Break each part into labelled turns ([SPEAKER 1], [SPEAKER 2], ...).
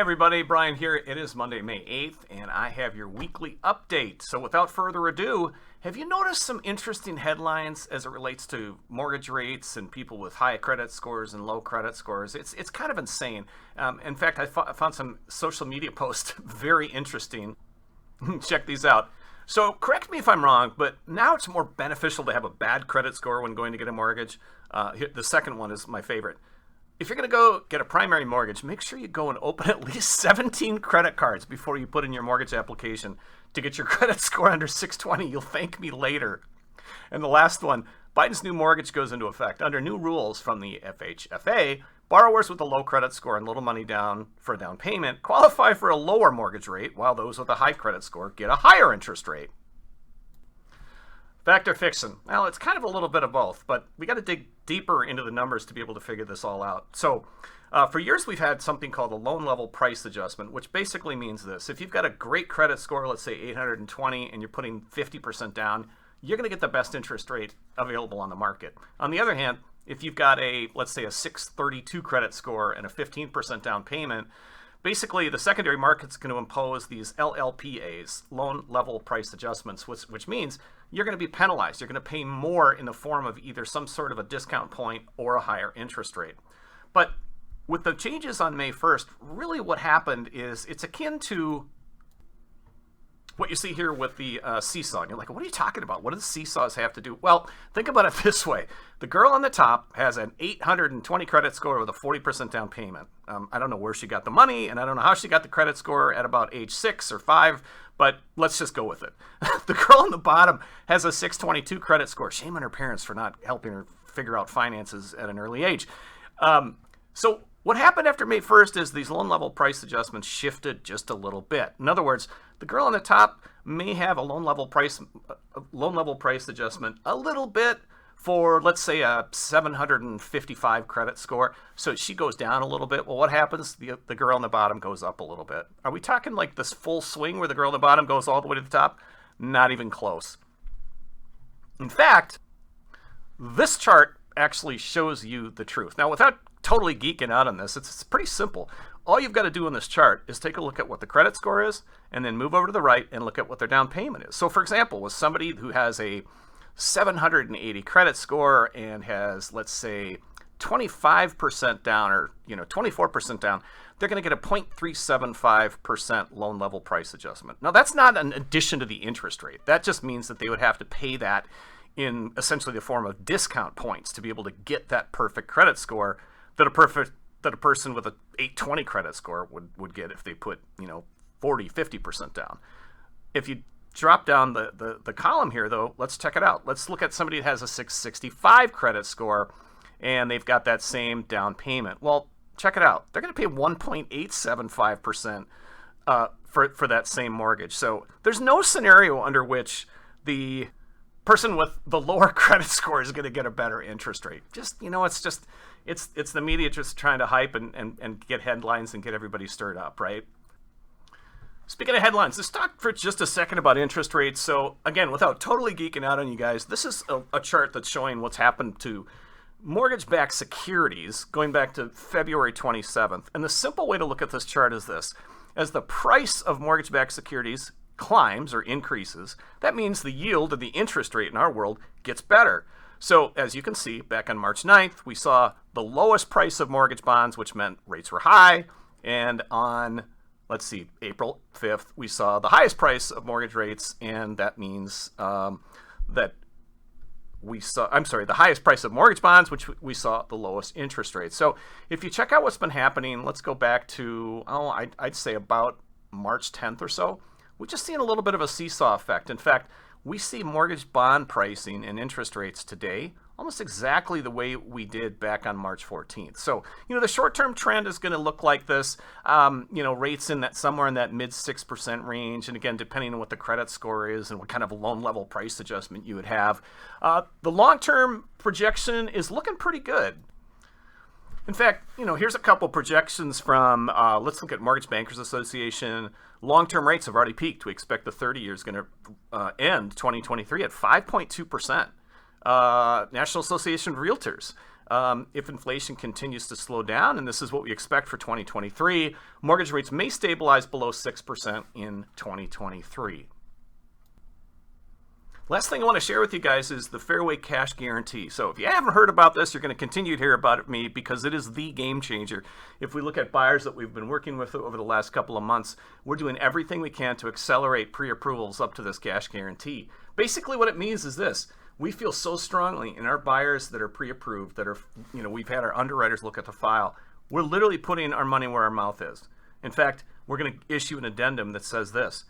[SPEAKER 1] everybody, Brian here. It is Monday, May 8th, and I have your weekly update. So without further ado, have you noticed some interesting headlines as it relates to mortgage rates and people with high credit scores and low credit scores? It's kind of insane. In fact, I found some social media posts very interesting. Check these out. So correct me if I'm wrong, but now it's more beneficial to have a bad credit score when going to get a mortgage. The second one is my favorite. If you're going to go get a primary mortgage, make sure you go and open at least 17 credit cards before you put in your mortgage application to get your credit score under 620. You'll thank me later. And the last one, Biden's new mortgage goes into effect. Under new rules from the FHFA, borrowers with a low credit score and little money down for a down payment qualify for a lower mortgage rate, while those with a high credit score get a higher interest rate. Fact or fiction? Well, it's kind of a little bit of both, but we got to dig deeper into the numbers to be able to figure this all out. So for years, we've had something called a loan level price adjustment, which basically means this. If you've got a great credit score, let's say 820, and you're putting 50% down, you're going to get the best interest rate available on the market. On the other hand, if you've got let's say a 632 credit score and a 15% down payment, basically the secondary market's going to impose these LLPAs, loan level price adjustments, which means you're going to be penalized. You're going to pay more in the form of either some sort of a discount point or a higher interest rate. But with the changes on May 1st, really what happened is it's akin to what you see here with the seesaw. And you're like, what are you talking about? What do the seesaws have to do? Well, think about it this way. The girl on the top has an 820 credit score with a 40% down payment. I don't know where she got the money, and I don't know how she got the credit score at about age 6 or 5, but let's just go with it. The girl on the bottom has a 622 credit score. Shame on her parents for not helping her figure out finances at an early age. So what happened after May 1st is these loan level price adjustments shifted just a little bit. In other words, the girl on the top may have a loan level price adjustment a little bit for, let's say, a 755 credit score. So she goes down a little bit. Well, what happens? The girl on the bottom goes up a little bit. Are we talking like this full swing where the girl on the bottom goes all the way to the top? Not even close. In fact, this chart actually shows you the truth. Now, without totally geeking out on this, it's pretty simple. All you've got to do in this chart is take a look at what the credit score is and then move over to the right and look at what their down payment is. So for example, with somebody who has a 780 credit score and has, let's say, 25% down or 24% down, they're going to get a 0.375% loan level price adjustment. Now that's not an addition to the interest rate. That just means that they would have to pay that in essentially the form of discount points to be able to get that perfect credit score that a person with a 820 credit score would get if they put 40-50% down. If you drop down the column here, though, let's check it out. Let's look at somebody that has a 665 credit score and they've got that same down payment. Well, check it out. They're going to pay 1.875% for that same mortgage. So there's no scenario under which the person with the lower credit score is going to get a better interest rate. It's the media just trying to hype and get headlines and get everybody stirred up, right? Speaking of headlines, let's talk for just a second about interest rates. So again, without totally geeking out on you guys, this is a chart that's showing what's happened to mortgage-backed securities going back to February 27th. And the simple way to look at this chart is this. As the price of mortgage-backed securities climbs or increases, that means the yield or the interest rate in our world gets better. So as you can see, back on March 9th, we saw the lowest price of mortgage bonds, which meant rates were high. And on, let's see, April 5th, we saw the highest price of mortgage rates. And that means the highest price of mortgage bonds, which we saw the lowest interest rates. So if you check out what's been happening, let's go back to, I'd say about March 10th or so. We're just seeing a little bit of a seesaw effect. In fact, we see mortgage bond pricing and interest rates today almost exactly the way we did back on March 14th. So, the short-term trend is going to look like this, rates in that somewhere in that mid 6% range. And again, depending on what the credit score is and what kind of a loan level price adjustment you would have. The long-term projection is looking pretty good. In fact, here's a couple projections from, let's look at Mortgage Bankers Association. Long-term rates have already peaked. We expect the 30-year is going to end 2023 at 5.2%. National Association of Realtors if inflation continues to slow down, and this is what we expect for 2023, mortgage rates may stabilize below 6% in 2023. Last thing I want to share with you guys is the Fairway Cash Guarantee. So if you haven't heard about this, you're going to continue to hear about it me because it is the game changer. If we look at buyers that we've been working with over the last couple of months, we're doing everything we can to accelerate pre-approvals up to this cash guarantee. Basically what it means is this. We feel so strongly in our buyers that are pre-approved, that are, we've had our underwriters look at the file. We're literally putting our money where our mouth is. In fact, we're going to issue an addendum that says this.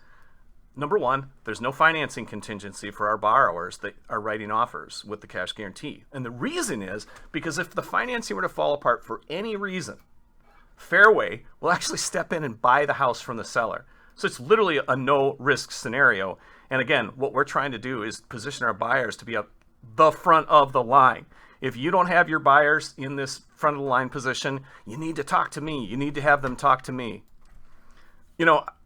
[SPEAKER 1] Number one, there's no financing contingency for our borrowers that are writing offers with the cash guarantee. And the reason is because if the financing were to fall apart for any reason, Fairway will actually step in and buy the house from the seller. So it's literally a no-risk scenario. And again, what we're trying to do is position our buyers to be at the front of the line. If you don't have your buyers in this front of the line position, you need to talk to me. You need to have them talk to me.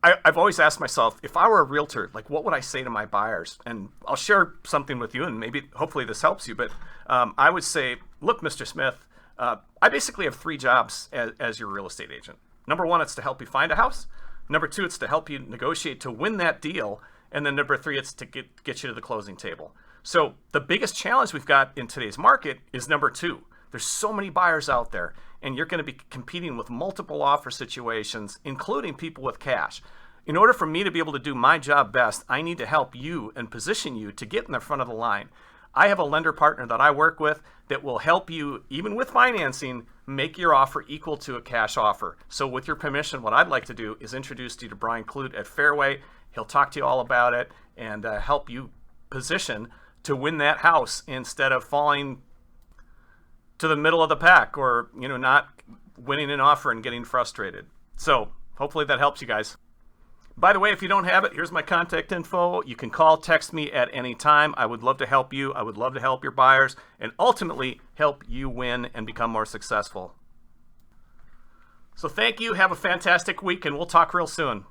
[SPEAKER 1] I've always asked myself, if I were a realtor, like what would I say to my buyers? And I'll share something with you, and hopefully this helps you. But I would say, look, Mr. Smith, I basically have 3 jobs as your real estate agent. Number 1, it's to help you find a house. Number 2, it's to help you negotiate to win that deal. And then number 3, it's to get you to the closing table. So the biggest challenge we've got in today's market is number 2. There's so many buyers out there, and you're going to be competing with multiple offer situations, including people with cash. In order for me to be able to do my job best, I need to help you and position you to get in the front of the line. I have a lender partner that I work with that will help you, even with financing, make your offer equal to a cash offer. So with your permission, what I'd like to do is introduce you to Brian Kludt at Fairway. He'll talk to you all about it and help you position to win that house instead of falling to the middle of the pack or, not winning an offer and getting frustrated. So hopefully that helps you guys. By the way, if you don't have it, here's my contact info. You can call, text me at any time. I would love to help you. I would love to help your buyers and ultimately help you win and become more successful. So thank you. Have a fantastic week, and we'll talk real soon.